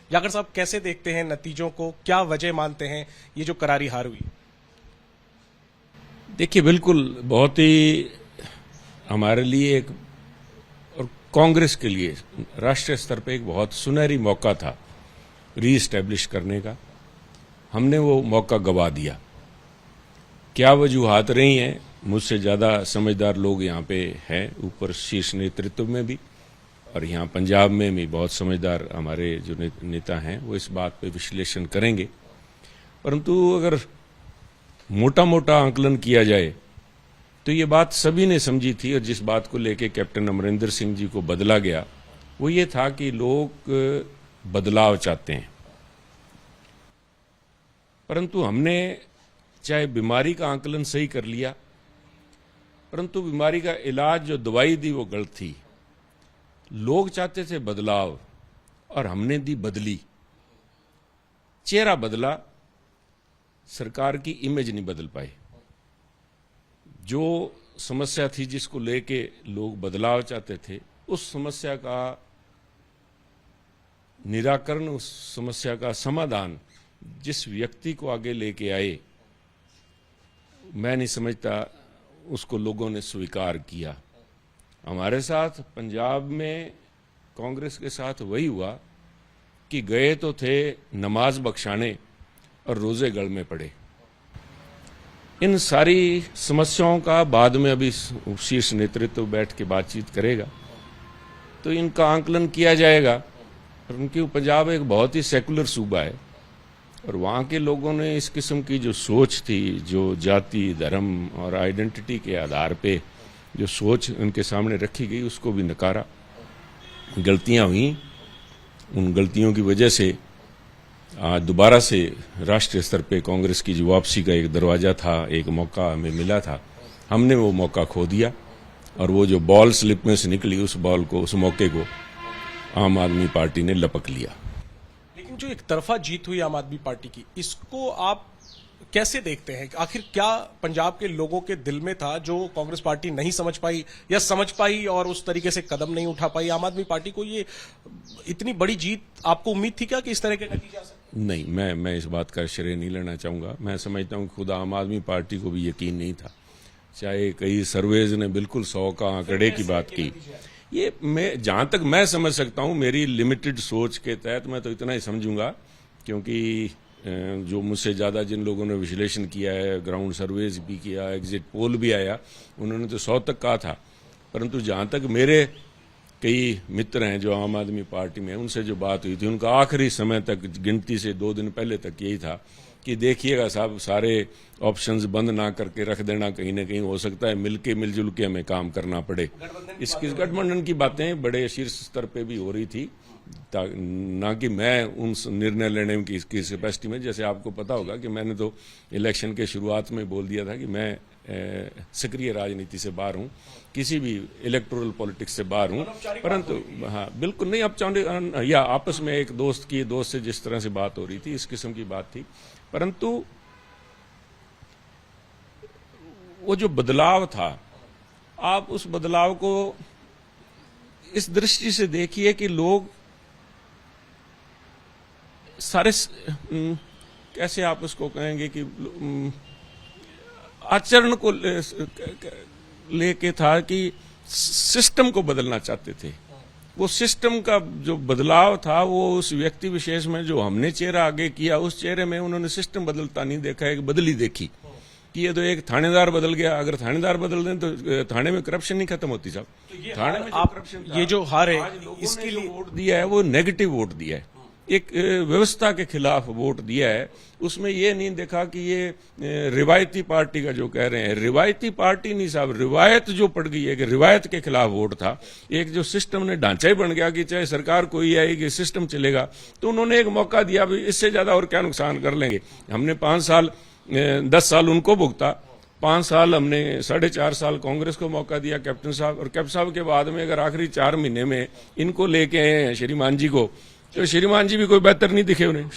जाखड़ साहब, कैसे देखते हैं नतीजों को, क्या वजह मानते हैं ये जो करारी हार हुई? देखिए, बिल्कुल बहुत ही हमारे लिए एक और कांग्रेस के लिए राष्ट्रीय स्तर पे एक बहुत सुनहरी मौका था री एस्टैब्लिश करने का। हमने वो मौका गवा दिया। क्या वजूहात रही हैं, मुझसे ज़्यादा समझदार लोग यहाँ पे हैं, ऊपर शीर्ष नेतृत्व में भी और यहाँ पंजाब में भी बहुत समझदार हमारे जो नेता हैं वो इस बात पे विश्लेषण करेंगे। परंतु अगर मोटा मोटा आंकलन किया जाए तो ये बात सभी ने समझी थी, और जिस बात को लेके कैप्टन अमरिंदर सिंह जी को बदला गया वो ये था कि लोग बदलाव चाहते हैं। परंतु हमने चाहे बीमारी का आंकलन सही कर लिया, परंतु बीमारी का इलाज जो दवाई दी वो गलत थी। लोग चाहते थे बदलाव और हमने दी बदली। चेहरा बदला, सरकार की इमेज नहीं बदल पाई। जो समस्या थी जिसको लेके लोग बदलाव चाहते थे, उस समस्या का निराकरण, उस समस्या का समाधान जिस व्यक्ति को आगे लेके आए, मैं नहीं समझता उसको लोगों ने स्वीकार किया। हमारे साथ पंजाब में कांग्रेस के साथ वही हुआ कि गए तो थे नमाज बख्शाने और रोजे गल में पड़े। इन सारी समस्याओं का बाद में अभी शीर्ष नेतृत्व बैठ के बातचीत करेगा तो इनका आंकलन किया जाएगा। क्योंकि पंजाब एक बहुत ही सेकुलर सूबा है और वहाँ के लोगों ने इस किस्म की जो सोच थी, जो जाति, धर्म और आइडेंटिटी के आधार पे जो सोच उनके सामने रखी गई, उसको भी नकारा। गलतियां हुई, उन गलतियों की वजह से आज दोबारा से राष्ट्रीय स्तर पे कांग्रेस की जो वापसी का एक दरवाजा था, एक मौका हमें मिला था, हमने वो मौका खो दिया। और वो जो बॉल स्लिप में से निकली, उस बॉल को, उस मौके को आम आदमी पार्टी ने लपक लिया। लेकिन जो एक तरफा जीत हुई आम आदमी पार्टी की, इसको आप कैसे देखते हैं? आखिर क्या पंजाब के लोगों के दिल में था जो कांग्रेस पार्टी नहीं समझ पाई, या समझ पाई और उस तरीके से कदम नहीं उठा पाई? आम आदमी पार्टी को ये इतनी बड़ी जीत, आपको उम्मीद थी क्या कि इस तरह के नतीजे आ सकते? नहीं, मैं इस बात का श्रेय नहीं लेना चाहूंगा। मैं समझता हूं खुद आम आदमी पार्टी को भी यकीन नहीं था। चाहे कई सर्वेज ने बिल्कुल 100 का आंकड़े की बात की, ये मैं जहां तक मैं समझ सकता हूं, मेरी लिमिटेड सोच के तहत मैं तो इतना ही समझूंगा, क्योंकि जो मुझसे ज़्यादा जिन लोगों ने विश्लेषण किया है, ग्राउंड सर्वेज भी किया, एग्जिट पोल भी आया, उन्होंने तो 100 तक कहा था। परंतु जहाँ तक मेरे कई मित्र हैं जो आम आदमी पार्टी में, उनसे जो बात हुई थी, उनका आखिरी समय तक, गिनती से 2 दिन पहले तक यही था कि देखिएगा साहब, सारे ऑप्शंस बंद ना करके रख देना, कहीं ना कहीं हो सकता है मिलजुल के हमें काम करना पड़े। इसकी गठबंधन की बातें बड़े शीर्ष स्तर पे भी हो रही थी, ना कि मैं उन निर्णय लेने की कैपेसिटी में। जैसे आपको पता होगा कि मैंने तो इलेक्शन के शुरुआत में बोल दिया था कि मैं सक्रिय राजनीति से बाहर हूं, किसी भी इलेक्टोरल पॉलिटिक्स से बाहर हूं। परंतु हाँ, बिल्कुल नहीं, अब या आपस में एक दोस्त से जिस तरह से बात हो रही थी, इस किस्म की बात थी। परंतु वो जो बदलाव था, आप उस बदलाव को इस दृष्टि से देखिए कि लोग सारे कैसे आप उसको कहेंगे कि आचरण को लेके था कि सिस्टम को बदलना चाहते थे। वो सिस्टम का जो बदलाव था वो उस व्यक्ति विशेष में जो हमने चेहरा आगे किया, उस चेहरे में उन्होंने सिस्टम बदलता नहीं देखा, एक बदली देखी कि ये तो एक थानेदार बदल गया। अगर थानेदार बदल दें तो थाने में करप्शन नहीं खत्म होती साहब। तो थाने में आप ये जो हार है, इसके लिए वोट दिया है वो नेगेटिव वोट दिया है, एक व्यवस्था के खिलाफ वोट दिया है। उसमें ये नहीं देखा कि ये रिवायती पार्टी का जो कह रहे हैं, रिवायती पार्टी नहीं साहब, रिवायत जो पड़ गई है कि रिवायत के खिलाफ वोट था। एक जो सिस्टम ने ढांचा ही बन गया कि चाहे सरकार कोई आएगी सिस्टम चलेगा, तो उन्होंने एक मौका दिया, भी इससे ज्यादा और क्या नुकसान कर लेंगे। हमने 5 साल 10 साल उनको भुगता, 5 साल हमने 4.5 साल कांग्रेस को मौका दिया, कैप्टन साहब, और कैप्टन साहब के बाद में अगर आखिरी 4 महीने में इनको लेके आए हैं श्रीमान जी को, तो श्रीमान जी भी कोई बेहतर नहीं दिखे उन्हें।